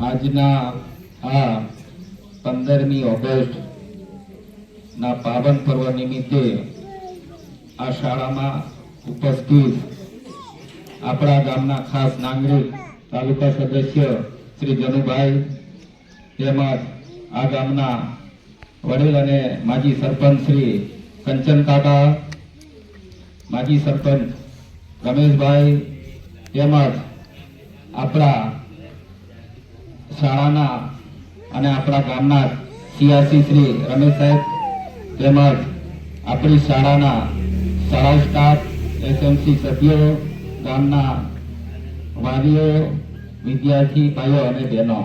આજના આ 15મી ઓગસ્ટ ના પાવન પર્વ નિમિત્તે આ શાળામાં ઉપસ્થિત આપણા ગામના ખાસ નાગરિક તાલુકા સદસ્ય શ્રી જનુભાઈ તેમજ આ ગામના વડીલ અને માજી સરપંચ શ્રી કંચન કાકા, માજી સરપંચ રમેશભાઈ તેમજ આપણા શાળાના અને આપણા ગામના સિયાસી શ્રી રમેશ સાહેબ તેમજ આપણી શાળાના શાળા સ્ટાફ, એસએમસી સભ્યો, ગામના વાલીઓ, વિદ્યાર્થી ભાઈઓ અને બહેનો,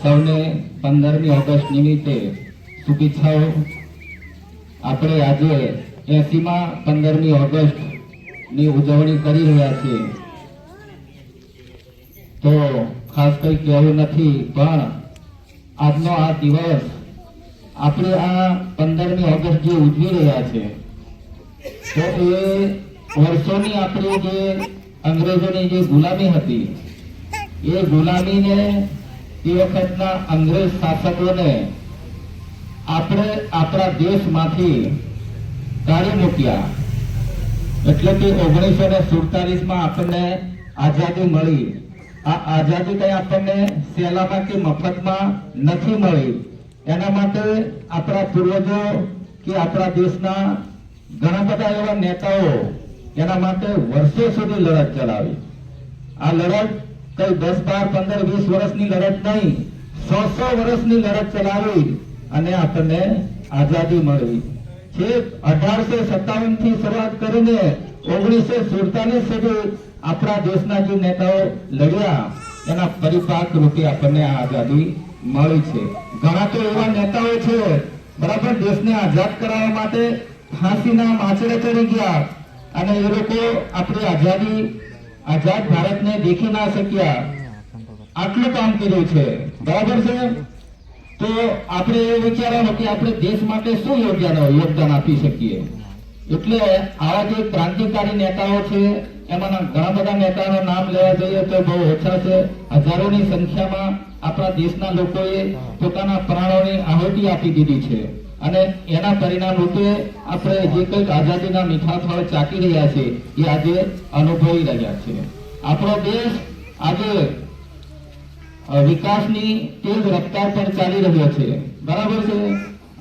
સૌને 15મી ઓગસ્ટ નિમિત્તે શુભેચ્છાઓ. આપણે આજે 80માં 15મી ઓગસ્ટની ઉજવણી કરી રહ્યા છીએ. તો ખાસ કંઈ કહેવું નથી, પણ આજનો આ દિવસ આપણે આ 15મી ઓગસ્ટ જે ઉજવી રહ્યા છે તો એ વર્ષોની આપણી જે અંગ્રેજોની જે ગુલામી હતી એ ગુલામીને એ વખતના અંગ્રેજ શાસકોને આપણે આપણા દેશમાંથી કાઢી મૂક્યા. એટલે કે 1947માં આપણને આઝાદી મળી. આ આઝાદી કઈ આપણને સહેલામાં કે મફતમાં નથી મળી. એના માટે આપણા પૂર્વજો કે આપણા દેશના ઘણા બધા એવા નેતાઓ એના માટે વર્ષો સુધી લડત ચલાવી. આ લડત કઈ 10, 12, 15, 20 વર્ષની લડત નહીં, 100 વર્ષની લડત ચલાવી અને આપણને આઝાદી મળી. છેક 1857 થી શરૂઆત કરીને 1947 સુધી આપણા દેશના જે નેતાઓ લડ્યા એના પરિપાક રૂપે આપણને આ આઝાદી મળી છે. ઘણા તો એવા નેતાઓ છે બરાબર દેશને આઝાદ કરાવવા માટે ફાંસીના માચડે ચડી ગયા અને એ લોકો આપણી આઝાદી આઝાદ ભારતને દેખી ના શક્યા. આટલું કામ કર્યું છે, બરાબર છે. તો આપણે એ વિચારવાનું કે આપણે દેશ માટે શું યોગદાન આપી શકીએ. એટલે આવા જે ક્રાંતિકારી નેતાઓ છે એમાંના ઘણા બધા નેતાઓના નામ લેવા જઈએ તો બહુ ઓછા છે. હજારોની સંખ્યામાં આપણા દેશના લોકોએ પોતાના પ્રાણોની આહુતિ આપી દીધી છે અને એના પરિણામ રૂપે આપણે જે કંઈક આઝાદીના મીઠા ફળ ચાકી રહ્યા છે એ આજે અનુભવી રહ્યા છે. આપણો દેશ આજે વિકાસની તેજ રફતાર પર ચાલી રહ્યો છે. બરાબર છે.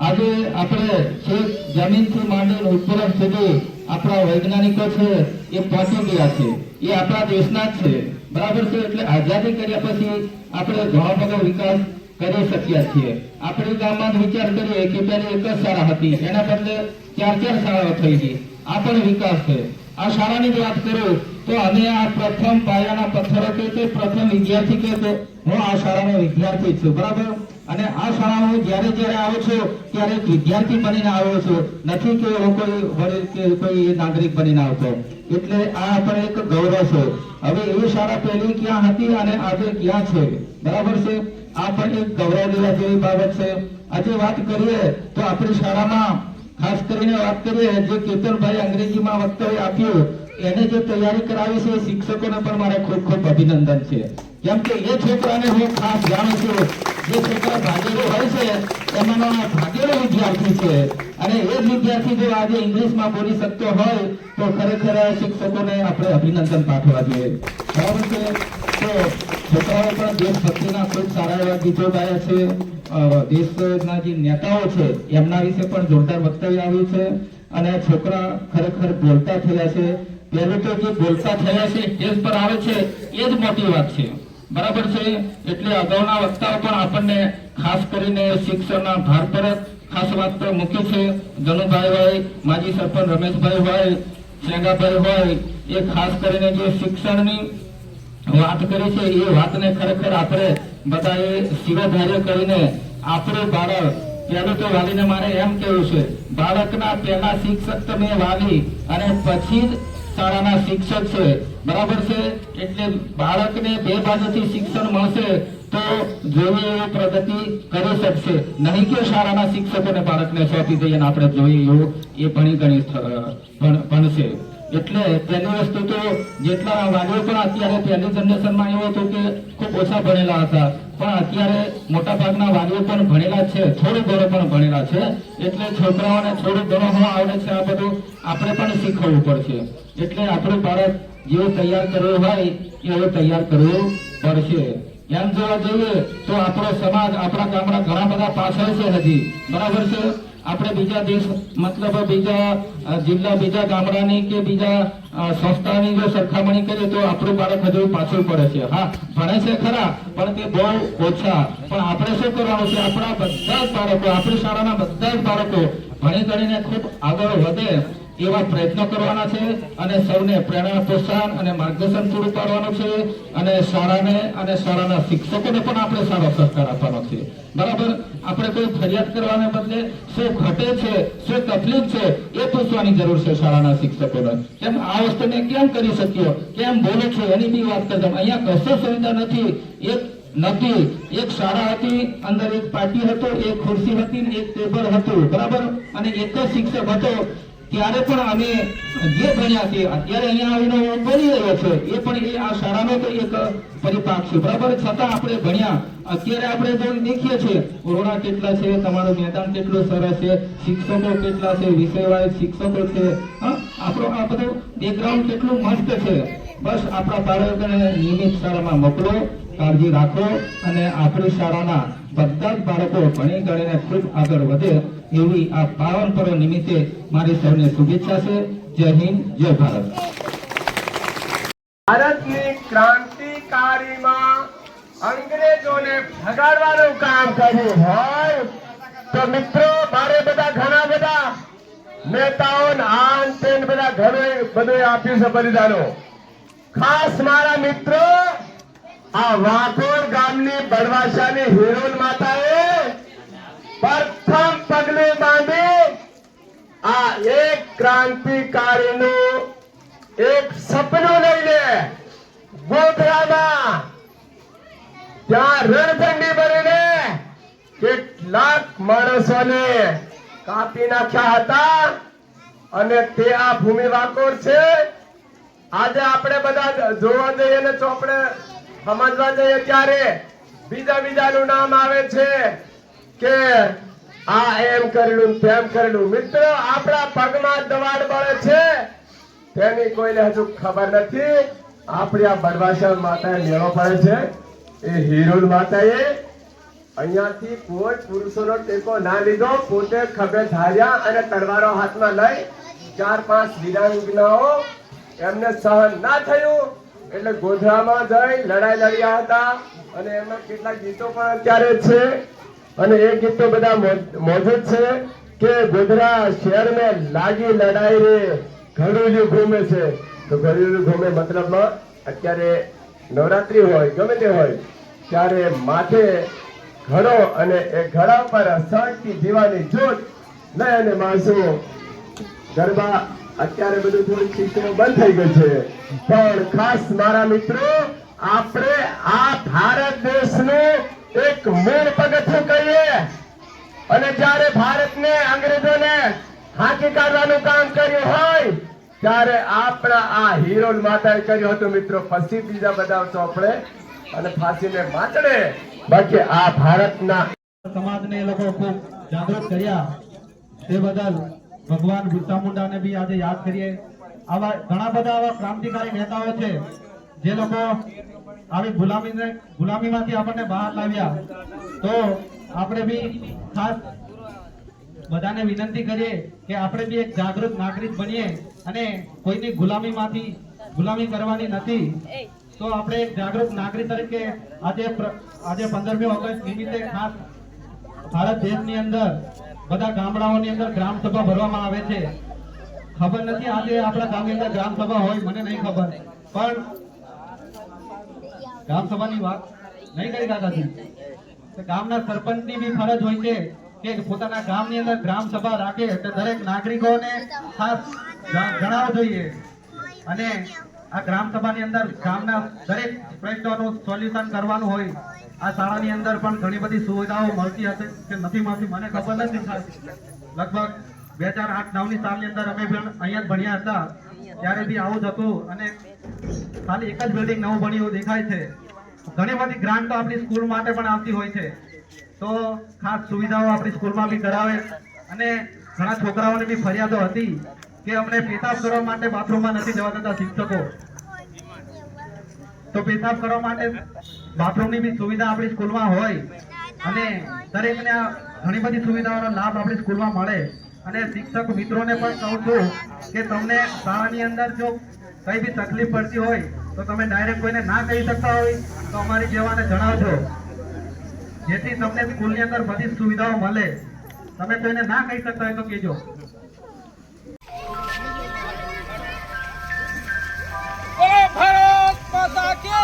આજે આપણે છેક જમીનથી માંડીને ઉપર સુધી આપણા વૈજ્ઞાનિકો છે એ પહોંચી ગયા છે. એ આપણા દેશના જ છે. બરાબર છે. એટલે આઝાદી કર્યા પછી આપણે ઘણો બધો વિકાસ કરી શક્યા છીએ. આપણે ગામમાં જ વિચાર કરીએ કે પહેલા એક જ શાળા હતી, એના બદલે 4 શાળાઓ થઈ ગઈ. આ પણ વિકાસ છે. આ શાળાની જ વાત કરું તો અમે આ પ્રથમ પાયાના પથ્થરો કે પ્રથમ વિદ્યાર્થી કે તો હું આ શાળાનો વિદ્યાર્થી છું. બરાબર. અને આ શાળામાં જ્યારે જ્યારે આવું છું ત્યારે એક વિદ્યાર્થી બનીને આવ્યો છું, નથી કે હું કોઈ વડીલ કે કોઈ નાગરિક બનીને આવતો. એટલે આ પણ એક ગૌરવ છે. હવે એ શાળા પહેલી ક્યાં હતી અને આજે ક્યાં છે. બરાબર છે. આ પણ એક ગૌરવ લેવા જેવી બાબત છે. આજે વાત કરીએ તો આપણી શાળામાં ખાસ કરીને વાત કરીએ જે કેતનભાઈ અંગ્રેજીમાં વક્તવ્ય આપ્યું એને જે તૈયારી કરાવી છે એ શિક્ષકોને પણ મારે ખૂબ ખૂબ અભિનંદન છે. કેમ કે એ છોકરાને હું ખાસ જાણું છું. જે છોકરા ભાગેલો હોય છે એમાંનો ભાગેલો વિદ્યાર્થી છે અને એ જ વિદ્યાર્થી જો આજે ઇંગ્લિશમાં બોલી શકતો હોય તો ખરેખર શિક્ષકોને આપણે અભિનંદન પાઠવવા જોઈએ. બરાબર છે. તો છોકરાઓ પણ દેશભક્તિના ખૂબ સારા એવા ગીતો ગાયા છે. દેશના જે નેતાઓ છે એમના વિશે પણ જોરદાર વક્તવ્ય આવ્યું છે અને છોકરા ખરેખર બોલતા થયા છે. પહેલું તો જે બોલતા થયા છે સ્ટેજ પર આવે છે એ જ મોટી વાત છે. બરાબર છે. એટલે અગાઉના વક્તાઓ પણ આપણને ખાસ કરીને શિક્ષણના ભાર પર ખાસ વાત પર મૂકી છે. જનુભાઈ હોય, માજી સરપંચ રમેશભાઈ હોય, શેંગાભાઈ હોય, એ ખાસ કરીને જે શિક્ષણની વાત કરી છે એ વાતને ખરેખર આપણે બધાએ શિરોધાર્ય કરીને આપણું બાળક પહેલું તો વાલીને મારે એમ કહેવું છે બાળકના પહેલા શિક્ષક તમે વાલી અને પછી જ શાળાના શિક્ષક છે. બરાબર છે. એટલે બાળકને બે બાજુથી શિક્ષણ મળશે તો જોઈએ એવી પ્રગતિ કરી શકશે. નહીં કે શાળાના શિક્ષકોને બાળકને સોંપી દઈએ અને આપણે જોઈએ એવું એ ભણી ગણી ભણશે. એટલે પહેલી વસ્તુ તો જેટલા વાલીઓ પણ અત્યારે પહેલી જનરેશનમાં એવું હતું કે ખૂબ ઓછા ભણેલા હતા, પણ અત્યારે મોટા ભાગના વાલીઓ પણ ભણેલા છે, થોડું ઘણું પણ ભણેલા છે. એટલે છોકરાઓને થોડું ઘણું શું આવડે છે આ બધું આપણે પણ શીખવવું પડશે. એટલે આપણું બાળક જેવું તૈયાર કરવું હોય એવું તૈયાર કરવું પડશે. એમ જોવા જઈએ તો આપણો સમાજ આપણા ગામડા ઘણા બધા પાછળ છે હજી. બરાબર છે. આપણે બીજા દેશ મતલબ બીજા જિલ્લા બીજા ગામડાની કે બીજા સંસ્થાની જો સરખામણી કરીએ તો આપણું બાળક હજુ પાછળ પડે છે. હા, ભણે છે ખરા પણ તે બહુ ઓછા. પણ આપણે શું કરવાનું છે આપણા બધા જ બાળકો આપણી શાળાના બધા જ બાળકો ભણી ગણીને ખૂબ આગળ વધે એવા પ્રયત્નો કરવાના છે અને સૌને પ્રેરણા પ્રોત્સાહન અને માર્ગદર્શન પૂરું પાડવાનું છે અને શાળાને અને શાળાના શિક્ષકોને પણ આપણે સારો સહકાર આપવાનો છે. બરાબર. આપણે કોઈ ફરિયાદ કરવાને બદલે શું ઘટે છે શું તકલીફ છે એ પૂછવાની જરૂર છે શાળાના શિક્ષકોને. કેમ આ વસ્તુને કેમ કરી શક્યો, કેમ બોલે છે એની બી વાત કરતા. અહીંયા કશો સુવિધા નથી. એક શાળા હતી, અંદર એક પાટી હતો, એક ખુરશી હતી, એક ટેબલ હતું. બરાબર. અને એક જ શિક્ષક હતો. ત્યારે પણ અમે જે ભણ્યા છે અત્યારે અહીંયા આવીને બોલી રહ્યો છે એ પણ એ આ શાળાનો તો એક પરિપાક છે. બરાબર. છતાં આપણે ભણ્યા. અત્યારે આપણે જો દેખીએ છીએ ઓરડા કેટલા છે, તમારું મેદાન કેટલું સરસ છે, શિક્ષકો કેટલા છે, વિષયવાળા શિક્ષકો છે, આપણો આ બધું બેકગ્રાઉન્ડ કેટલું મસ્ત છે. બસ આપણા બાળકોને નિયમિત શાળામાં મોકલો, કાળજી રાખો અને આપણી શાળાના બધા જ બાળકો ભણી ગણીને ખૂબ આગળ વધે એવી આ પાવન પર્વ નિમિત્તે મારી સૌને શુભેચ્છા છે. જય હિન્દ, જય ભારત. ભારતની ક્રાંતિકારીમાં અંગ્રેજોને ભગાડવાનું કામ કર્યું હોય તો મિત્રો મારે બધા ઘણા બધા નેતાઓ આન તેન બધા ઘણું બધું આપ્યું છે બલિદાનો. ખાસ મારા મિત્રો આ વાકોડ ગામની બળવાસાની હિરોલ માતાએ પ્રથમ પગલું બાંધી આ એક ક્રાંતિકારીનું એક સપનું લઈને ગોધરામાં ત્યાં રણભંડી ભરીને કેટલાક માણસોને કાપી નાખ્યા હતા અને તે આ ભૂમિ વાકોડ છે. આજે આપણે બધા જોવા જઈએ ને ચોપડે સમજવા જઈએ ત્યારે બીજાનું નામ આવે છે કે આ એમ કરેલું ને તેમ કરેલું. મિત્રો આપણા પગમાં દવાડ બળે છે તેની કોઈને હજુ ખબર નથી. આપણી આ બળવાસા માતાએ મેળો પડે છે. એ હિરુલ માતાએ અહીંયાથી કોઈ પુરુષોનો ટેકો ના લીધો, પોતે ખભે ધાર્યા અને તલવારો હાથમાં લઈ 4-5 વીરાંગનાઓ એમને સહન ના થયું એટલે ગોધરામાં જઈ લડાઈ લડ્યા હતા. અને એમાં કેટલાક ગીતો પણ અત્યારે છે અને એ ગીતો બધા મોજૂદ છે કે ગોધરા શહેર મેં લાગી લડાઈ રે ઘડુલ્યું ઘૂમે છે. તો ઘડુલ્યું ઘૂમે મતલબમાં અત્યારે નવરાત્રી હોય ગમે તે હોય ત્યારે માથે ઘડો અને એ ઘડા પર સળગતી દીવાની જ્યોત લઈ અને માણસો ગરબા. અત્યારે બધું થોડી સિસ્ટમ બંધ થઈ ગઈ છે પણ ખાસ મારા મિત્રો આપણે આ ભારત દેશનું એક મૂળ પગથિયું કહીએ. અને જ્યારે ભારતને અંગ્રેજોને હાંકી કાઢવાનું કામ કર્યું હોય ત્યારે આપણા આ હિરોલ માતાએ કર્યું હતું મિત્રો. પછી બીજા બધા ચોપડે અને ફાંસીને માચડે. બાકી આ ભારતના સમાજને એ લોકો ખૂબ જાગૃત કર્યા તે બદલ ભગવાન બિરસા મુંડાને બી આજે યાદ કરીએ. આવા ઘણા બધા આવા ક્રાંતિકારી નેતાઓ છે જે લોકો આવી ગુલામીમાંથી આપણને બહાર લાવ્યા. તો આપણે બી ખાસ બધાને વિનંતી કરીએ કે આપણે બી એક જાગૃત નાગરિક બનીએ અને કોઈની ગુલામી કરવાની નથી. તો આપણે એક જાગૃત નાગરિક તરીકે આજે 15મી ઓગસ્ટ નિમિત્તે ખાસ ભારત દેશની અંદર બધા ગામડાઓની અંદર ગ્રામ સભા ભરવામાં આવે છે. ખબર નથી આજે આપણા ગામની અંદર ગ્રામ સભા હોય મને નહીં ખબર, પણ ગ્રામ સભાની વાત નહીં કરી કાકાજી. ગામના સરપંચની બી ફરજ હોય છે કે પોતાના ગામની અંદર ગ્રામ સભા રાખે એટલે દરેક નાગરિકોને ખાસ જણાવવું જોઈએ. અને આ ગ્રામ સભાની અંદર ગામના દરેક પ્રશ્નોનું સોલ્યુશન કરવાનું હોય. આ શાળાની અંદર પણ ઘણી બધી સુવિધાઓ મળતી હશે કે નથી મળતી મને ખબર નથી. લગભગ 2008-9ની સાલની અંદર અમે પણ અહીંયા જ ભણ્યા હતા ત્યારે બી આવું જ હતું અને ખાલી એક જ બિલ્ડિંગ નવું બન્યું દેખાય છે. ઘણી બધી ગ્રાન્ટ તો આપણી સ્કૂલ માટે પણ આવતી હોય છે. તો ખાસ સુવિધાઓ આપણી સ્કૂલમાં બી કરાવે. અને ઘણા છોકરાઓની બી ફરિયાદો હતી કે અમને પેશાબ કરવા માટે બાથરૂમમાં નથી જવા દેતા શિક્ષકો. તો પેશાબ કરવા માટે બાથરૂમની બી સુવિધા આપણી સ્કૂલમાં હોય અને દરેકને ઘણી બધી સુવિધાઓનો લાભ આપણી સ્કૂલમાં મળે. અને શિક્ષક મિત્રોને પણ કહું છું કે તમને શાળાની અંદર જો કઈ બી તકલીફ પડતી હોય તો તમે ડાયરેક્ટ કોઈને ના કહી શકતા હોય તો અમારી જેવાને જણાવજો, જેથી તમને સ્કૂલની અંદર બધી સુવિધાઓ મળે. તમે કોઈને ના કહી શકતા હોય તો કહેજો. भारत माता की